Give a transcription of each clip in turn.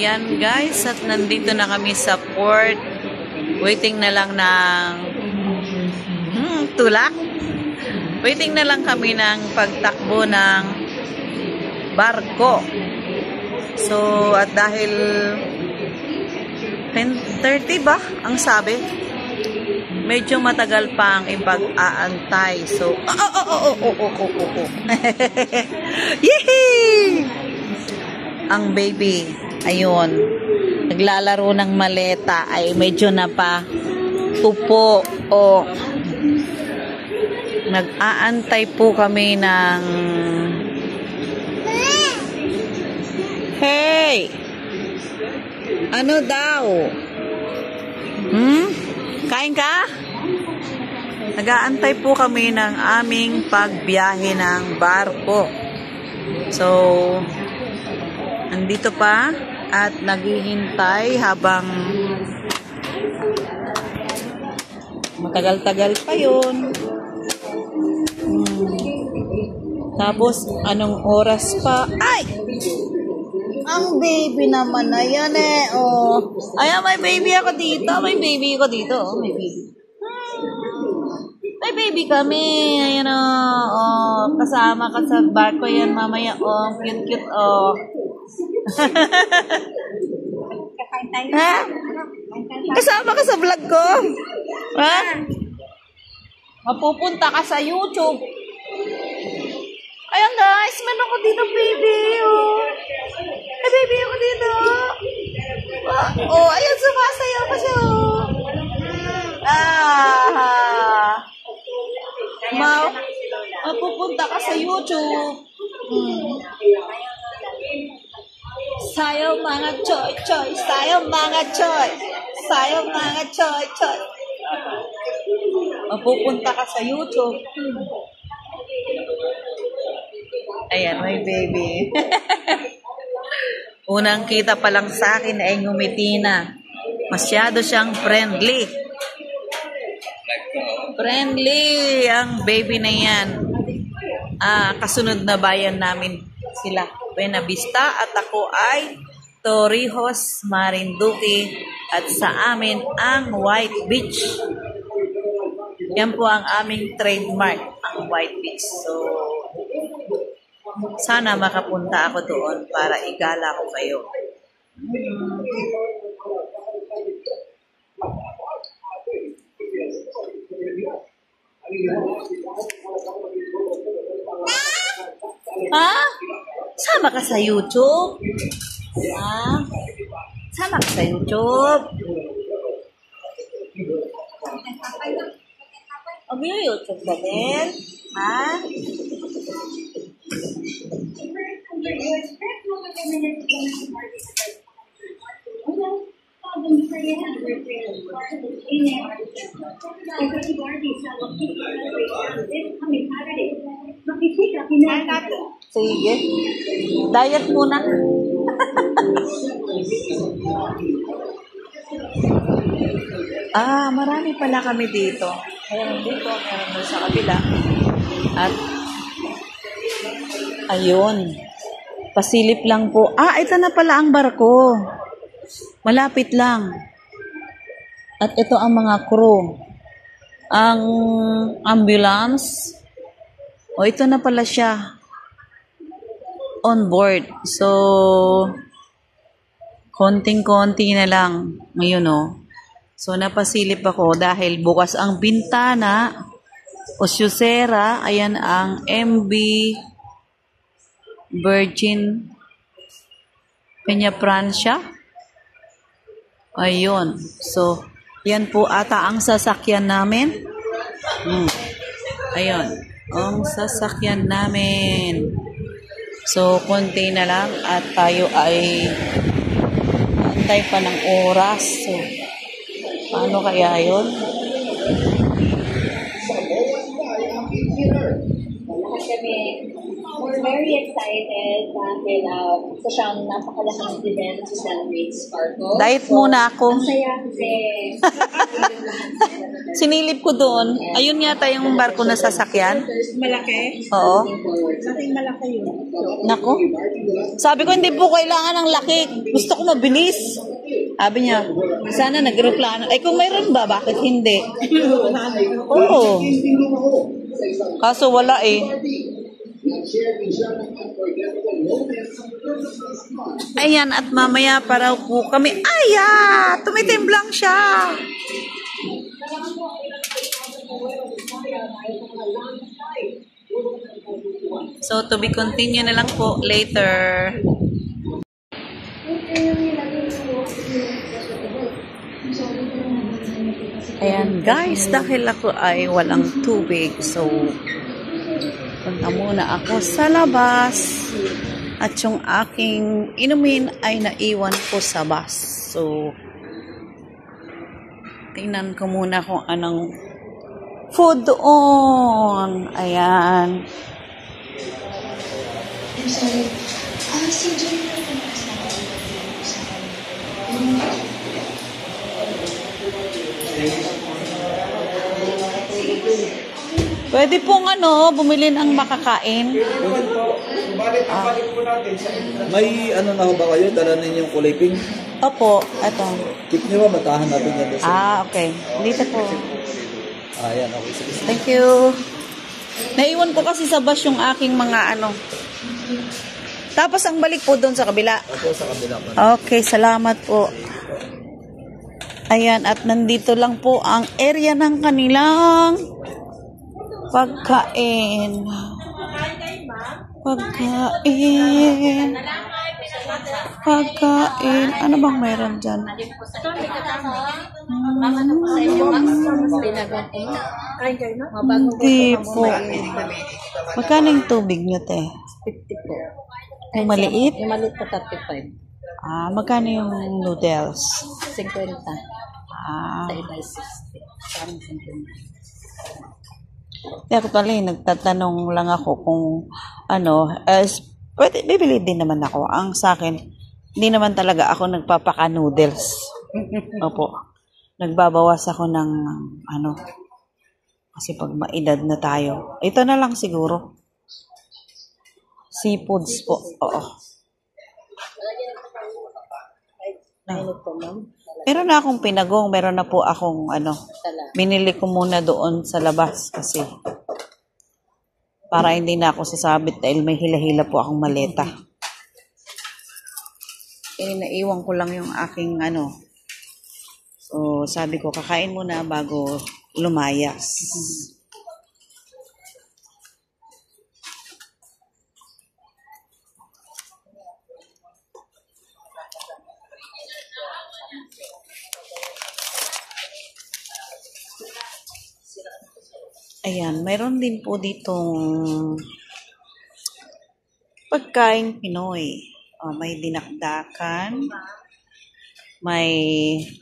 Ayan guys, at nandito na kami sa port. Waiting na lang ng tulak. Waiting na lang kami ng pagtakbo ng barko. So, at dahil 10:30 ba ang sabi? Medyo matagal pa ang ipag-aantay. So, Yehey! Ang baby, ayun, naglalaro ng maleta ay medyo na pa tupo o nag-aantay po kami ng hey! Ano daw? Kain ka? Nag-aantay po kami ng aming pagbiyahe ng barko. So, andito pa at naghihintay habang matagal-tagal pa yun. Tapos, anong oras pa? Ay! Ang baby naman na yan eh. Oh. Ayan, may baby ako dito. May baby ako dito. Oh, may baby. May baby kami. Ayan oh. Kasama ka sa barko yan mamaya. Oh, cute-cute oh. Ha? Kasama ka sa vlog ko? Ha? Mapupunta ka sa YouTube. Ayan guys, meron ko dito baby. Oh. Ay, baby ako dito. Oh, ayan, sumasayaw pa siya. Mapupunta ka sa YouTube. Sayaw mga choy choy. Sayaw mga choy. Sayaw mga choy choy. Mapupunta ka sa YouTube. Ayan, my baby. Unang kita pa lang sa akin ay ngumiti na. Masyado siyang friendly. Friendly ang baby na yan. Kasunod na bayan namin sila. Buena Vista at ako ay Torrijos, Marinduque at sa amin ang White Beach. Yan po ang aming trademark, ang White Beach. So, sana makapunta ako doon para igala ko kayo. Ha? Sama ka sa YouTube? Ha? Sama ka sa YouTube? YouTube ka din? Ha? Sige. Diet muna. Marami pala kami dito. Meron dito, meron doon sa kabila. At ayun. Pasilip lang po. Ito na pala ang barko. Malapit lang. At ito ang mga crew. Ang ambulance. Ito na pala siya. On board. So, konting-konti na lang. Ngayon So, napasilip ako dahil bukas ang bintana. Osyosera. Ayan ang MB Virgin Peña Francia. Ayun. So, yan po ata ang sasakyan namin. Ayun. Ang sasakyan namin. So, konti na lang at tayo ay antay pa ng oras. So, paano kaya yun? very excited dahil isa siyang napakalaking event to celebrate Sparkle. Diet muna ako. Ang saya kasi. Sinilip ko doon. Ayun yata yung barko na sasakyan. Malaki? Oo. Laking malaki yun. Nako. Sabi ko, hindi po kailangan ng laki. Gusto ko mabilis. Sabi niya, sana nag-aeroplano. Ay, kung mayroon ba, bakit hindi? Oo. Kaso wala eh. Ayan, at mamaya pa raw po kami. Aya! Tumitimblang siya. So, to be continue na lang po later. Ayan guys, dahil ako ay walang tubig, so punta muna ako sa labas at yung aking inumin ay naiwan ko sa bus. So tingnan ko muna kung anong food doon. Ayan. Pwede pong bumili ng makakain. Balik po natin sa may ano na ho ba kayo? Dala ninyo yung kulay pink? Opo, eto. Keep nyo ba? Matahan natin yan. Okay. Dito po. Ayan, okay. Sige. Thank you. Naiwan ko kasi sa bus yung aking mga Tapos ang balik po doon sa kabila. Opo, sa kabila pa. Okay, salamat po. Ayan, at nandito lang po ang area ng kanilang pagkain. Pagkain. Ano bang meron dyan? Hindi po. Magkano yung tubig nyo, te? 50 po. Yung maliit? Yung maliit po 35. Magkano yung noodles? 50. Sa iba 60. Parang 50. Actually, nagtatanong lang ako kung pwede, bibili din naman ako. Ang sa akin, hindi naman talaga ako nagpapaka-noodles. Opo. Nagbabawas ako ng kasi pag maedad na tayo. Ito na lang siguro. Seafoods po. Oo. Meron na akong pinagong, meron na po akong binili ko muna doon sa labas kasi para hindi na ako sasabit dahil may hila-hila po akong maleta. Naiwan ko lang yung aking So, sabi ko, kakain muna bago lumayas. Ayan, mayroon din po ditong pagkain Pinoy. May dinakdakan. May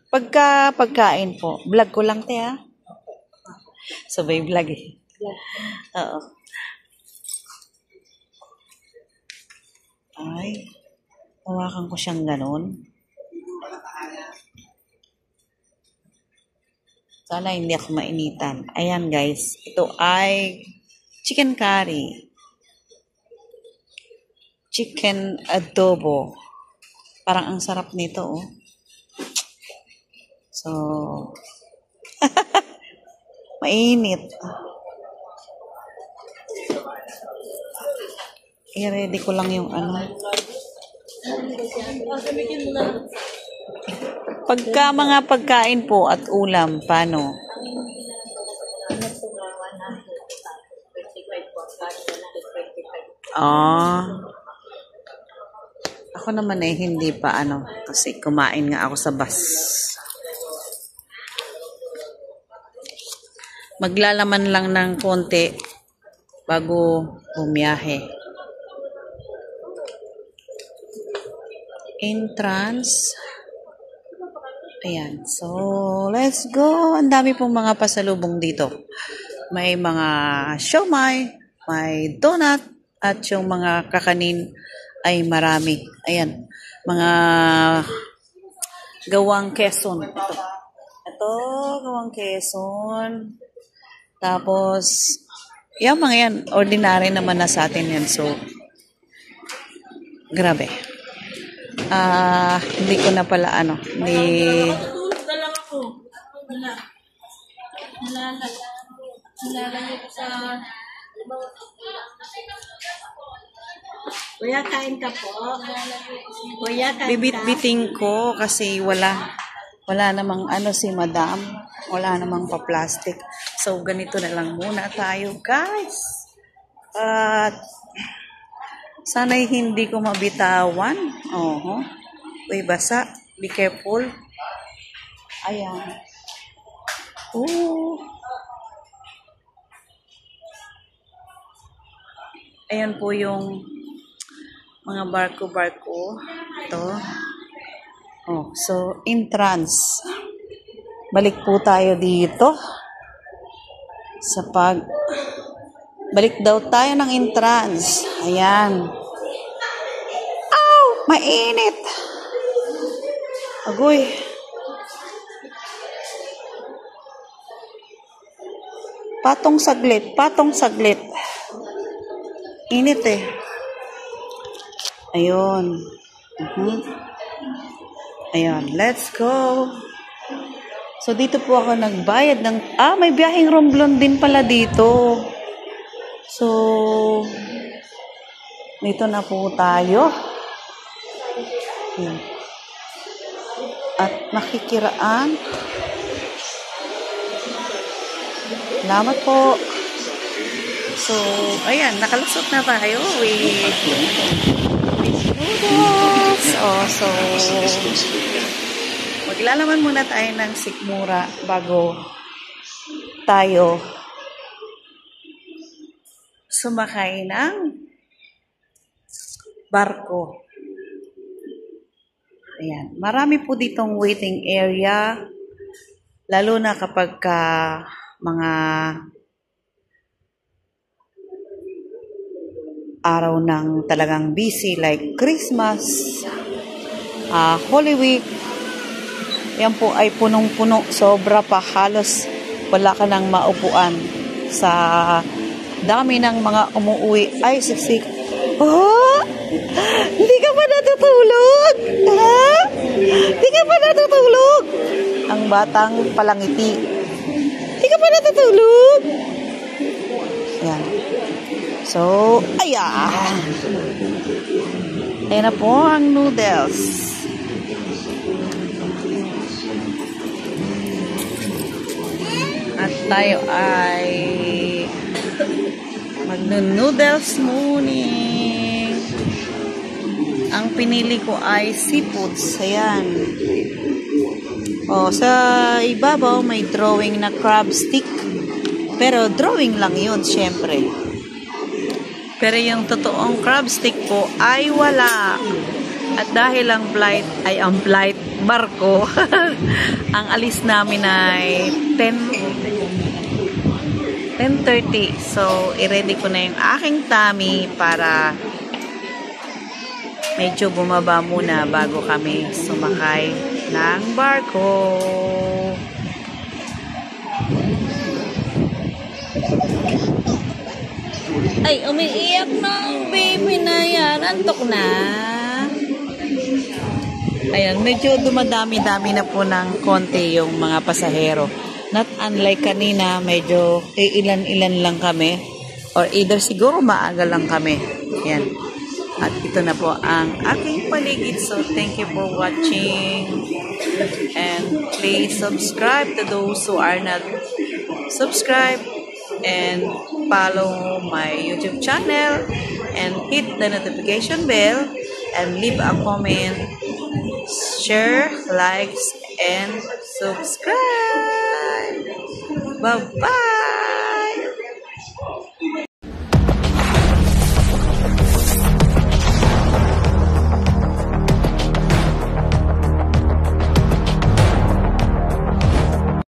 pagkain po. Vlog ko lang, te, ha? Sabay vlog eh. Oo. Ay, hawakan ko siyang ganun. Sana hindi ako mainitan. Ayan guys, ito ay chicken curry. Chicken adobo. Parang ang sarap nito, oh. So, mainit. I-ready ko lang yung Pagka mga pagkain po at ulam, paano? Ako naman hindi pa kasi kumain nga ako sa bus. Maglalaman lang ng konti bago bumiyahe. Entrance. Ayan. So, let's go. Ang dami pong mga pasalubong dito. May mga siomai, may donut, At yung mga kakanin ay marami. Ayan, mga gawang Quezon. Ito, gawang Quezon. Tapos, yung mga yan, ordinary naman na sa atin yan. So, grabe. Hindi ko na pala hindi... Kuya, kain ka po. Kuya, kain ka. Bibit-biting ko kasi wala namang si madam. Wala namang pa-plastic. So, ganito na lang muna tayo, guys. At, sana'y hindi ko mabitawan. Uy, basa. Be careful. Ayan. Ayan po yung mga barko-barko. Ito. So, entrance. Balik po tayo dito. Balik daw tayo ng entrance. Ayan. Ow! Mainit! Agoy. Patong saglit. Init eh. Ayun. Ayun, let's go. So, dito po ako nagbayad ng... may biyaheng Romblon din pala dito. So, dito na po tayo. Ayan. At makikiraan. Salamat po. So, ayan, nakalusot na tayo with noodles. So, maglalaman muna tayo ng sikmura bago tayo sumakay ng barko. Ayan, marami po ditong waiting area, lalo na kapag mga araw ng talagang busy like Christmas, Holy Week. Yan po ay punong-puno, sobra pa, halos wala ka nang maupuan sa dami ng mga umuwi. Ay, siksik. Hindi ka pa natutulog? Hindi ka pa natutulog? Ang batang palangiti. Hindi ka pa natutulog? Yan. So, ayan. Ayan na po ang noodles. At tayo ay mag-noodles morning. Ang pinili ko ay seafoods. Ayan. Sa ibabaw may drawing na crab stick. Pero drawing lang yun, syempre. Pero yung totoong crab stick po ay wala. At dahil ang flight barko, ang alis namin ay 10:30. So, i-ready ko na yung aking tummy para medyo bumaba muna bago kami sumakay ng barko. Ay, umiiyak na ang baby na yan. Antok na. Ayan, medyo dumadami-dami na po ng konti yung mga pasahero. Not unlike kanina, medyo ilan-ilan lang kami. Or either siguro maaga lang kami. Ayan. At ito na po ang aking paligid. So, thank you for watching. And please subscribe to those who are not subscribed. And follow my YouTube channel and hit the notification bell and leave a comment, share, likes, and subscribe. Bye-bye!